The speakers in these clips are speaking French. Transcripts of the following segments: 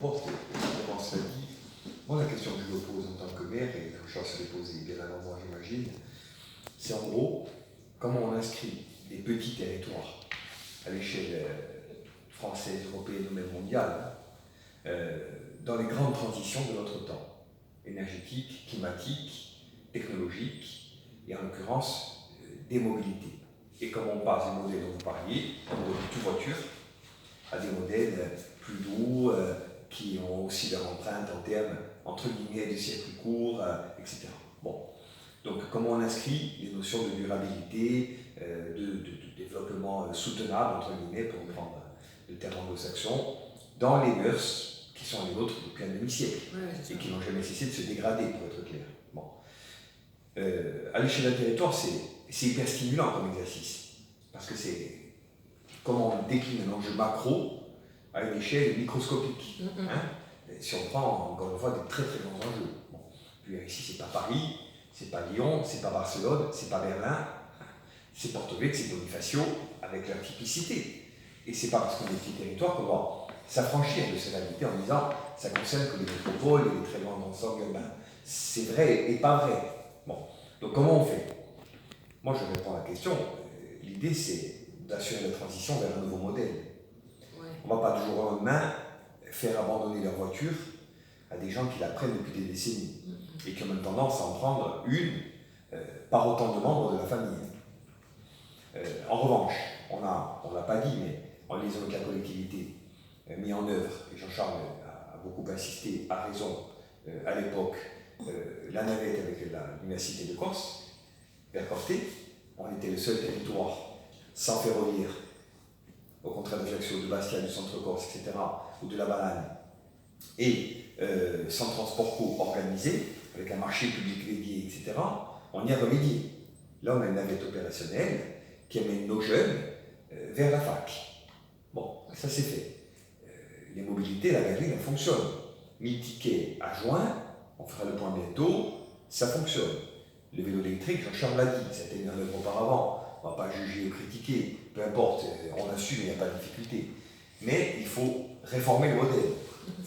Comment cela dit, moi la question que je me pose en tant que maire, et Richard se l'est posée bien avant moi j'imagine, c'est en gros comment on inscrit des petits territoires à l'échelle française, européenne ou même mondiale dans les grandes transitions de notre temps, énergétique, climatique, technologique et en l'occurrence des mobilités. Et comment on passe des modèles dont vous parliez, un modèle tout voiture, à des modèles plus doux, qui ont aussi leur empreinte en termes, entre guillemets, de circuits courts, etc. Bon. Donc, comment on inscrit les notions de durabilité, de développement soutenable, entre guillemets, pour prendre le terme anglo-saxon, dans les mœurs qui sont les nôtres depuis un demi-siècle, et qui n'ont jamais cessé de se dégrader, pour être clair. Bon. À l'échelle d'un territoire, c'est hyper stimulant comme exercice, parce que c'est comment on décline un enjeu macro à une échelle microscopique. Hein. Si on prend encore une fois des très très grands enjeux. Bon. Puis ici, c'est pas Paris, c'est pas Lyon, c'est pas Barcelone, c'est pas Berlin, c'est Porto Vecchio, c'est Bonifacio, avec leur typicité. Et c'est pas parce qu'on est petit territoire qu'on va s'affranchir de ces réalités en disant ça concerne que les métropoles et les très grands ensembles urbains. C'est vrai et pas vrai. Bon. Donc comment on fait? Moi je réponds à la question. L'idée c'est d'assurer la transition vers un nouveau modèle. On ne va pas du jour au lendemain faire abandonner leur voiture à des gens qui la prennent depuis des décennies et qui ont même tendance à en prendre une par autant de membres de la famille. En revanche, on l'a pas dit, mais en liaison avec la collectivité, mis en œuvre, et Jean-Charles a beaucoup insisté, à raison, à l'époque, la navette avec l'Université de Corse, vers Corté. On était le seul territoire sans ferroviaire, au contraire d'Ajaccio, de Bastia, du centre Corse, etc., ou de la Banane, et sans transport co-organisé, avec un marché public dédié, etc., on y a remédié. Là, on a une navette opérationnelle qui amène nos jeunes vers la fac. Bon, ça c'est fait. Les mobilités, la galerie, elle fonctionne. 1000 tickets à juin, on fera le point bientôt, ça fonctionne. Le vélo électrique, Jean-Charles l'a dit, ça a été mis en œuvre auparavant. On ne va pas juger ou critiquer, peu importe, on assume, il n'y a pas de difficulté. Mais il faut réformer le modèle.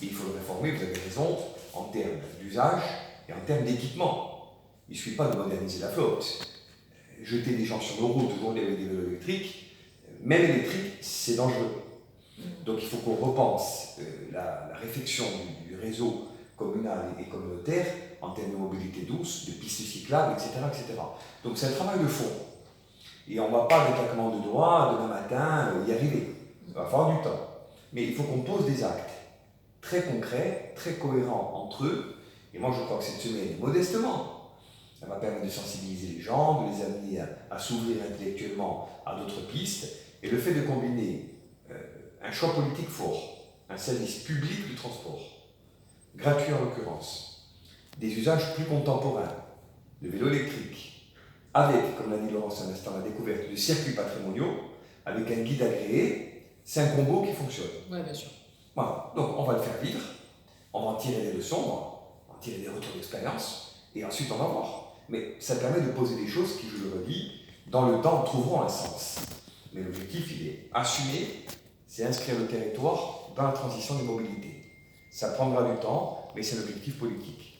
Et il faut le réformer, vous avez raison, en termes d'usage et en termes d'équipement. Il ne suffit pas de moderniser la flotte. Jeter des gens sur nos routes aujourd'hui avec des vélos électriques, même électriques, c'est dangereux. Donc il faut qu'on repense la réflexion du réseau communal et communautaire en termes de mobilité douce, de pistes cyclables, etc. etc. Donc c'est un travail de fond. Et on ne va pas, avec un claquement de doigts, demain matin, y arriver. Il va falloir du temps. Mais il faut qu'on pose des actes très concrets, très cohérents entre eux. Et moi, je crois que cette semaine, modestement, ça va permettre de sensibiliser les gens, de les amener à s'ouvrir intellectuellement à d'autres pistes. Et le fait de combiner un choix politique fort, un service public du transport, gratuit en l'occurrence, des usages plus contemporains, de vélo électrique, avec, comme l'a dit Laurence un instant, la découverte de circuits patrimoniaux, avec un guide agréé, c'est un combo qui fonctionne. Oui, bien sûr. Voilà, donc on va le faire vivre, on va en tirer des leçons, on va en tirer des retours d'expérience, et ensuite on va voir. Mais ça permet de poser des choses qui, je le redis, dans le temps trouveront un sens. Mais l'objectif, il est assumé, c'est inscrire le territoire dans la transition des mobilités. Ça prendra du temps, mais c'est un objectif politique.